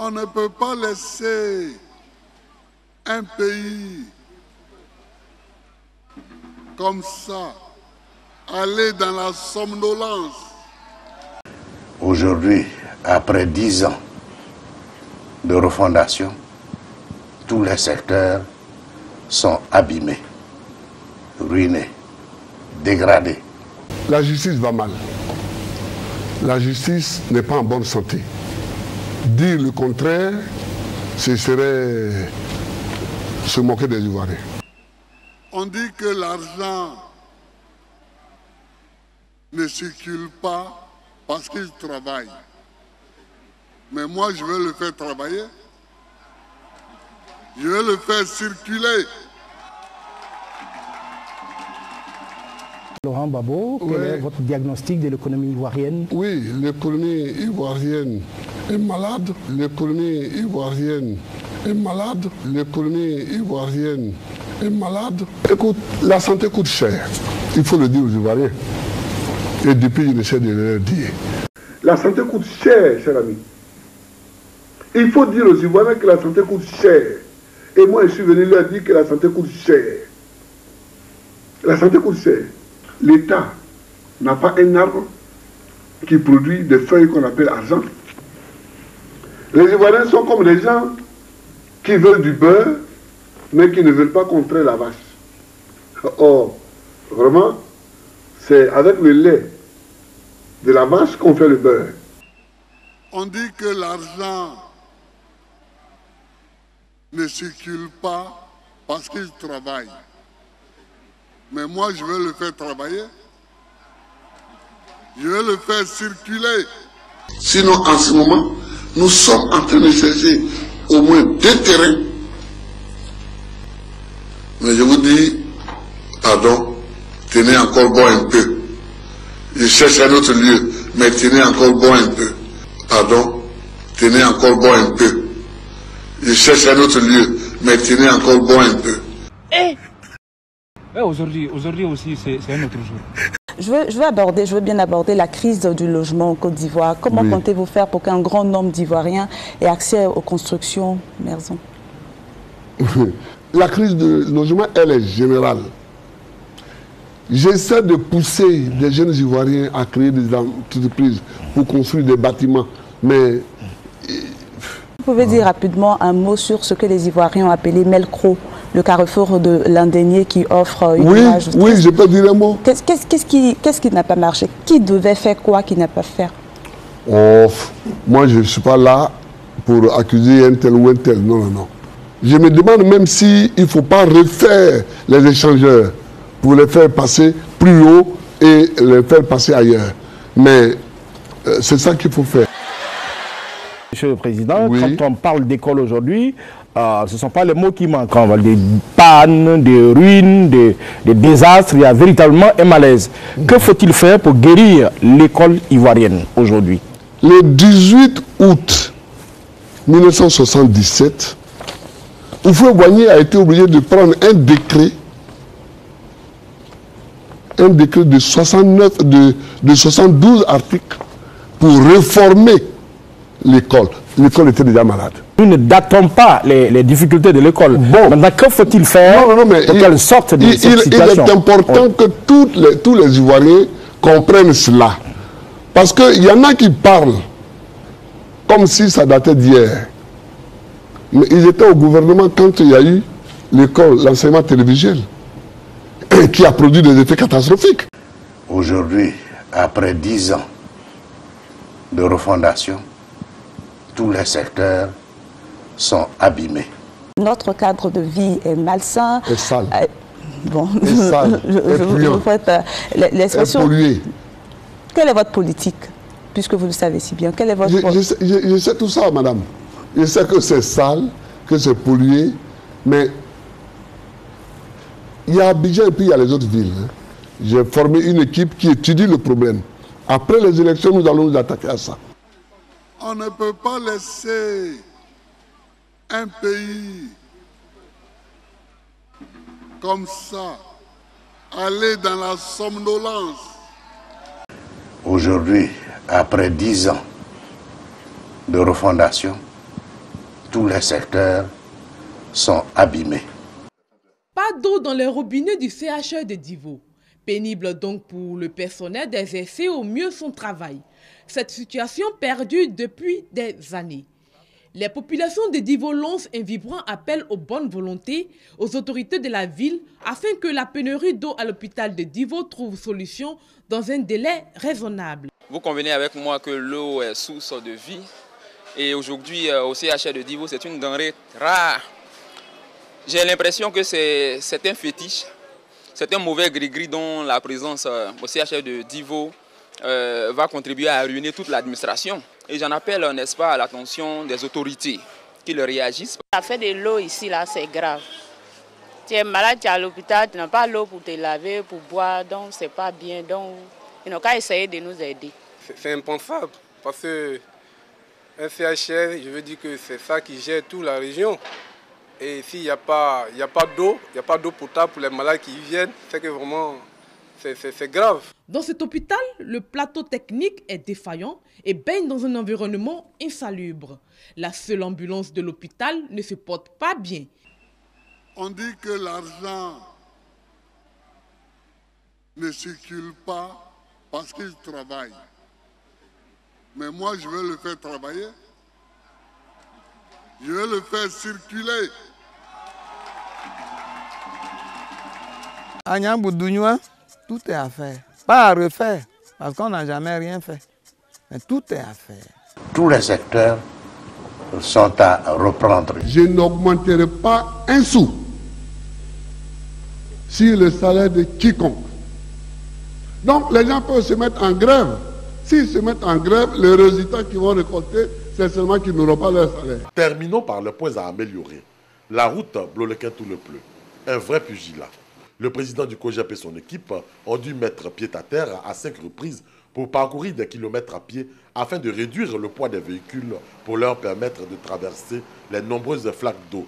On ne peut pas laisser un pays comme ça aller dans la somnolence. Aujourd'hui, après 10 ans de refondation, tous les secteurs sont abîmés, ruinés, dégradés. La justice va mal. La justice n'est pas en bonne santé. Dire le contraire, ce serait se moquer des Ivoiriens. On dit que l'argent ne circule pas parce qu'il travaille. Mais moi, je veux le faire travailler. Je veux le faire circuler. Laurent Gbagbo, quel est votre diagnostic de l'économie ivoirienne? Oui, l'économie ivoirienne est malade. L'économie ivoirienne est malade. L'économie ivoirienne est malade. Écoute, la santé coûte cher. Il faut le dire aux Ivoiriens. Et depuis, je essaie de leur dire. La santé coûte cher, cher ami. Il faut dire aux Ivoiriens que la santé coûte cher. Et moi, je suis venu leur dire que la santé coûte cher. La santé coûte cher. L'État n'a pas un arbre qui produit des feuilles qu'on appelle argent. Les Ivoiriens sont comme les gens qui veulent du beurre, mais qui ne veulent pas contrer la vache. Or, vraiment, c'est avec le lait de la vache qu'on fait le beurre. On dit que l'argent ne circule pas parce qu'il travaille. Mais moi, je veux le faire travailler. Je veux le faire circuler. Sinon, en ce moment, nous sommes en train de chercher au moins 2 terrains. Mais je vous dis, pardon, tenez encore bon un peu. Je cherche un autre lieu, mais tenez encore bon un peu. Pardon, tenez encore bon un peu. Je cherche un autre lieu, mais tenez encore bon un peu. Aujourd'hui aussi, c'est un autre jour. Je veux bien aborder la crise du logement en Côte d'Ivoire. Comment comptez-vous faire pour qu'un grand nombre d'Ivoiriens ait accès aux constructions maisons? La crise du logement, elle est générale. J'essaie de pousser des jeunes Ivoiriens à créer des entreprises pour construire des bâtiments, mais... Vous pouvez dire rapidement un mot sur ce que les Ivoiriens ont appelé Melcro, le carrefour de l'Indénié qui offre une image... Oui, je peux dire un mot. Qu'est-ce qui n'a pas marché? Qui devait faire quoi qui n'a pas fait? Oh, moi, je ne suis pas là pour accuser un tel ou un tel. Non, non, non. Je me demande même s'il ne faut pas refaire les échangeurs pour les faire passer plus haut et les faire passer ailleurs. Mais c'est ça qu'il faut faire. Monsieur le Président, quand on parle d'école aujourd'hui, ce ne sont pas les mots qui manquent. On parle des pannes, des ruines, des désastres. Il y a véritablement un malaise. Que faut-il faire pour guérir l'école ivoirienne aujourd'hui? Le 18 août 1977, Houphouët-Boigny a été obligé de prendre un décret de 72 articles pour réformer l'école. L'école était déjà malade. Nous ne datons pas les difficultés de l'école. Bon. Maintenant, que faut-il faire pour qu'elle sorte de cette situation? Il est important que tous les Ivoiriens comprennent cela. Parce qu'il y en a qui parlent comme si ça datait d'hier. Mais ils étaient au gouvernement quand il y a eu l'école, l'enseignement télévisuel, qui a produit des effets catastrophiques. Aujourd'hui, après 10 ans de refondation, tous les secteurs sont abîmés. Notre cadre de vie est malsain. Et sale. Bon, et sale. je vous faites l'expression. Pollué. Quelle est votre politique? Puisque vous le savez si bien. Quelle est votre politique? Je sais tout ça, madame. Je sais que c'est sale, que c'est pollué, mais il y a Abidjan et puis il y a les autres villes. J'ai formé une équipe qui étudie le problème. Après les élections, nous allons nous attaquer à ça. On ne peut pas laisser un pays comme ça aller dans la somnolence. Aujourd'hui, après 10 ans de refondation, tous les secteurs sont abîmés. Pas d'eau dans les robinets du CHE de Divo. Pénible donc pour le personnel d'exercer au mieux son travail. Cette situation perdure depuis des années. Les populations de Divo lancent un vibrant appel aux bonnes volontés, aux autorités de la ville, afin que la pénurie d'eau à l'hôpital de Divo trouve solution dans un délai raisonnable. Vous convenez avec moi que l'eau est source de vie. Et aujourd'hui, au CHR de Divo, c'est une denrée rare. J'ai l'impression que c'est un fétiche, c'est un mauvais gris-gris dont la présence au CHR de Divo va contribuer à ruiner toute l'administration. Et j'en appelle, n'est-ce pas, à l'attention des autorités qui le réagissent. L'affaire de l'eau ici, là, c'est grave. Tu es malade, tu es à l'hôpital, tu n'as pas l'eau pour te laver, pour boire, donc c'est pas bien. Donc, ils n'ont qu'à essayer de nous aider. C'est impensable, parce que un CHR, je veux dire que c'est ça qui gère toute la région. Et s'il n'y a pas d'eau, il n'y a pas d'eau potable pour les malades qui y viennent, c'est que vraiment, c'est grave. Dans cet hôpital, le plateau technique est défaillant et baigne dans un environnement insalubre. La seule ambulance de l'hôpital ne se porte pas bien. On dit que l'argent ne circule pas parce qu'il travaille. Mais moi, je veux le faire travailler. Je veux le faire circuler. À Niamboudounoua, tout est à faire. Pas à refaire, parce qu'on n'a jamais rien fait. Mais tout est à faire. Tous les secteurs sont à reprendre. Je n'augmenterai pas un sou sur le salaire de quiconque. Donc les gens peuvent se mettre en grève. S'ils se mettent en grève, le résultat qu'ils vont récolter, c'est seulement qu'ils n'auront pas leur salaire. Terminons par le point à améliorer. La route Blolequin-Toulepleu. Un vrai pugilat. Le président du COJEP et son équipe ont dû mettre pied à terre à 5 reprises pour parcourir des kilomètres à pied afin de réduire le poids des véhicules pour leur permettre de traverser les nombreuses flaques d'eau,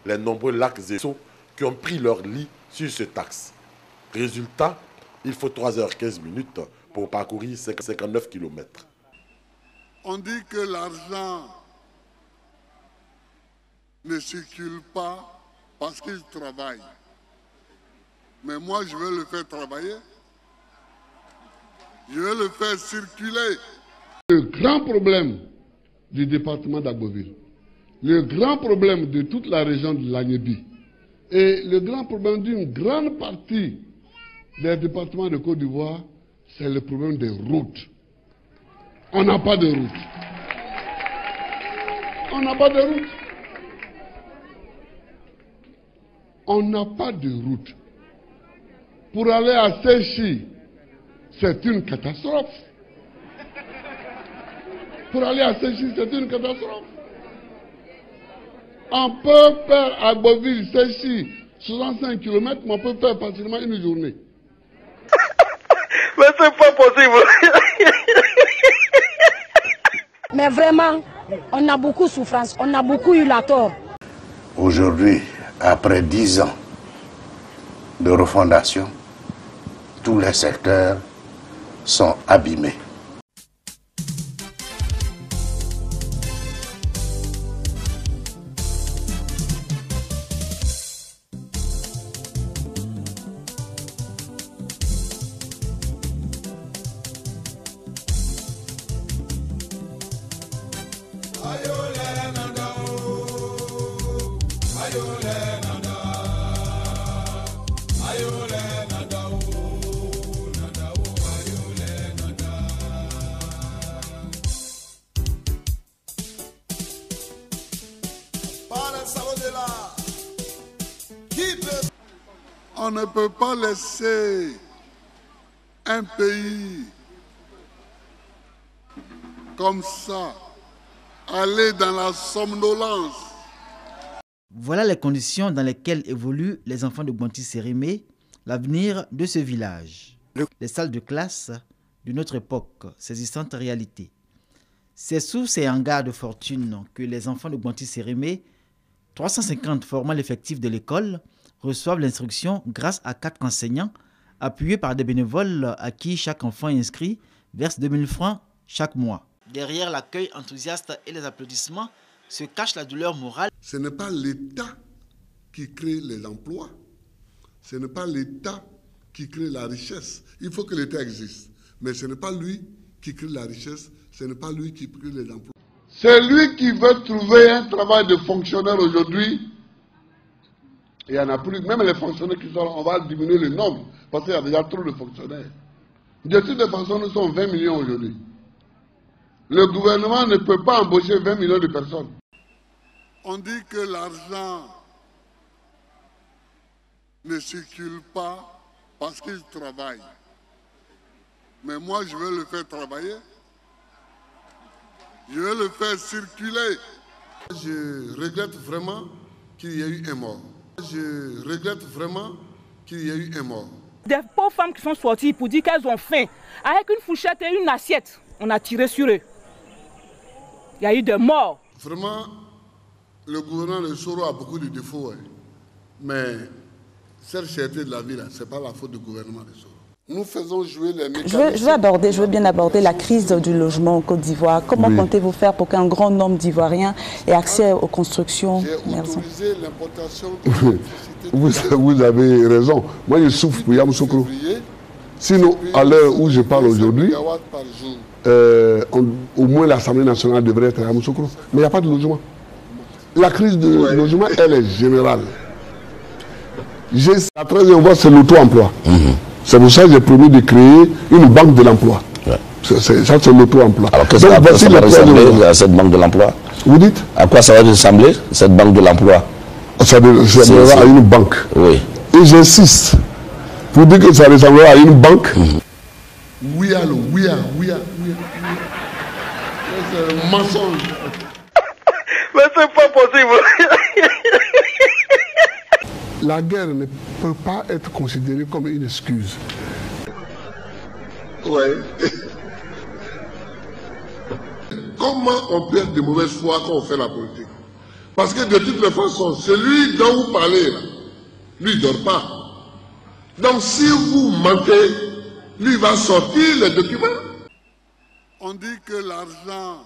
les nombreux lacs et seaux qui ont pris leur lit sur ce axe. Résultat, il faut 3h15 pour parcourir 59 km. On dit que l'argent ne circule pas parce qu'il travaille. Mais moi, je veux le faire travailler. Je veux le faire circuler. Le grand problème du département d'Agboville, le grand problème de toute la région de l'Agnebi et le grand problème d'une grande partie des départements de Côte d'Ivoire, c'est le problème des routes. On n'a pas de route. On n'a pas de route. On n'a pas de route. Pour aller à Séchi, c'est une catastrophe. Pour aller à Séchi, c'est une catastrophe. On peut faire à Boville, Séchi, 65 km, mais on peut faire facilement une journée. Mais c'est pas possible. Mais vraiment, on a beaucoup de souffrance, on a beaucoup eu la tort. Aujourd'hui, après 10 ans de refondation, tous les secteurs sont abîmés. On ne peut pas laisser un pays comme ça aller dans la somnolence. Voilà les conditions dans lesquelles évoluent les enfants de Bonti-Sérémé, l'avenir de ce village. Les salles de classe de notre époque, saisissante réalité. C'est sous ces hangars de fortune que les enfants de Bonti-Sérémé, 350 formant l'effectif de l'école, reçoivent l'instruction grâce à 4 enseignants, appuyés par des bénévoles à qui chaque enfant inscrit verse 2000 francs chaque mois. Derrière l'accueil enthousiaste et les applaudissements, se cache la douleur morale. Ce n'est pas l'État qui crée les emplois. Ce n'est pas l'État qui crée la richesse. Il faut que l'État existe. Mais ce n'est pas lui qui crée la richesse. Ce n'est pas lui qui crée les emplois. C'est lui qui veut trouver un travail de fonctionnaire aujourd'hui. Il n'y en a plus. Même les fonctionnaires qui sont là, on va diminuer le nombre. Parce qu'il y a déjà trop de fonctionnaires. De toutes les façons, nous sommes 20 millions aujourd'hui. Le gouvernement ne peut pas embaucher 20 millions de personnes. On dit que l'argent ne circule pas parce qu'il travaille. Mais moi, je veux le faire travailler. Je veux le faire circuler. Je regrette vraiment qu'il y ait eu un mort. Je regrette vraiment qu'il y ait eu un mort. Des pauvres femmes qui sont sorties pour dire qu'elles ont faim. Avec une fourchette et une assiette, on a tiré sur eux. Il y a eu des morts. Vraiment, le gouvernement de Soro a beaucoup de défauts. Hein. Mais cette cherté de la vie, ce n'est pas la faute du gouvernement de Soro. Nous faisons jouer les mécanismes. Je veux bien aborder la crise du logement en Côte d'Ivoire. Comment comptez-vous faire pour qu'un grand nombre d'Ivoiriens ait accès aux constructions? J'ai autorisé l'importation de vous avez raison. Moi, je souffre pour Yamoussoukro. Sinon, à l'heure où je parle aujourd'hui, au moins l'Assemblée nationale devrait être à Yamoussoukro. Mais il n'y a pas de logement. La crise du logement, elle est générale. La troisième voie, c'est l'auto-emploi. C'est pour ça que j'ai promis de créer une banque de l'emploi. Ouais. Ça, c'est l'auto-emploi. Alors, qu'est-ce que ça va ressembler à cette banque de l'emploi? Vous dites? À quoi ça va ressembler, cette banque de l'emploi? Ça ressemblera à une banque. Oui. Et j'insiste, pour dire que ça ressemblera à une banque. Oui, allô, oui. C'est un mensonge. Mais c'est pas possible. La guerre ne peut pas être considérée comme une excuse. Ouais. Comment on peut être de mauvaise foi quand on fait la politique? Parce que de toutes les façons, celui dont vous parlez, là, lui ne dort pas. Donc si vous mentez, lui va sortir les documents. On dit que l'argent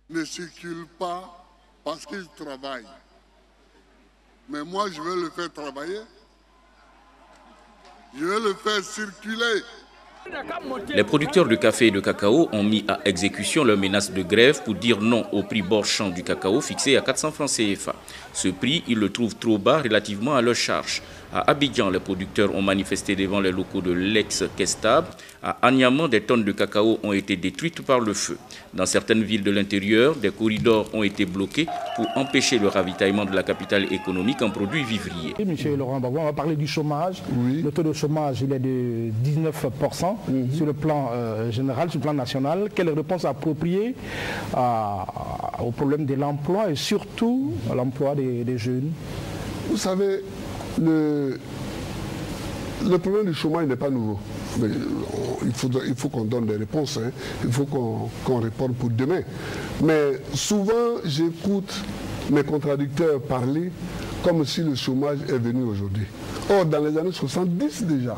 ne circule pas parce qu'il travaille. Mais moi, je veux le faire travailler. Je veux le faire circuler. Les producteurs de café et de cacao ont mis à exécution leur menace de grève pour dire non au prix bord champ du cacao fixé à 400 francs CFA. Ce prix, ils le trouvent trop bas relativement à leur charge. À Abidjan, les producteurs ont manifesté devant les locaux de l'ex-Kestab. À Agnaman, des tonnes de cacao ont été détruites par le feu. Dans certaines villes de l'intérieur, des corridors ont été bloqués pour empêcher le ravitaillement de la capitale économique en produits vivriers. Monsieur Laurent Gbagbo, on va parler du chômage. Oui. Le taux de chômage, il est de 19% sur le plan général, sur le plan national. Quelle réponse appropriée au problème de l'emploi et surtout à l'emploi des jeunes? Vous savez, le problème du chômage n'est pas nouveau. Mais il faut qu'on donne des réponses. Hein. Il faut qu'on réponde pour demain. Mais souvent, j'écoute mes contradicteurs parler comme si le chômage est venu aujourd'hui. Or, dans les années 70 déjà,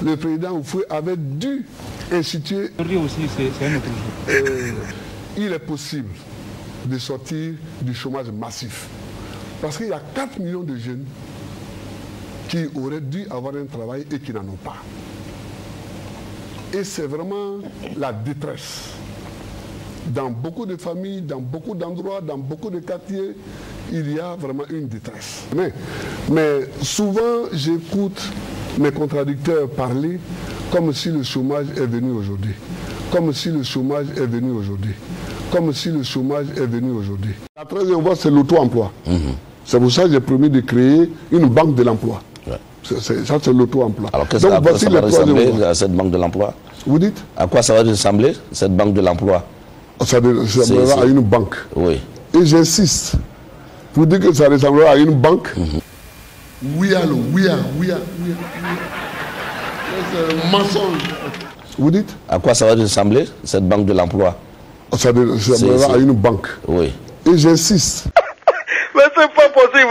le président Oufoué avait dû instituer... Aujourd'hui aussi, c'est un autre jour. Il est possible de sortir du chômage massif. Parce qu'il y a 4 millions de jeunes qui auraient dû avoir un travail et qui n'en ont pas. Et c'est vraiment la détresse. Dans beaucoup de familles, dans beaucoup d'endroits, dans beaucoup de quartiers, il y a vraiment une détresse. Mais souvent, j'écoute mes contradicteurs parler comme si le chômage est venu aujourd'hui. Comme si le chômage est venu aujourd'hui. Comme si le chômage est venu aujourd'hui. La troisième voie, c'est l'auto-emploi. C'est pour ça que j'ai promis de créer une banque de l'emploi. Ouais. Ça, c'est l'auto-emploi. Alors, qu'est-ce que ça va ressembler à cette banque de l'emploi? Vous dites? À quoi ça va ressembler, cette banque de l'emploi? Ça ressemblera à une banque. Oui. Et j'insiste, pour dire que ça ressemblera à une banque. Oui, allô, oui. C'est un mensonge. Vous dites? À quoi ça va ressembler, cette banque de l'emploi? Ça ressemblera à une banque. Oui. Et j'insiste. Mais c'est pas possible.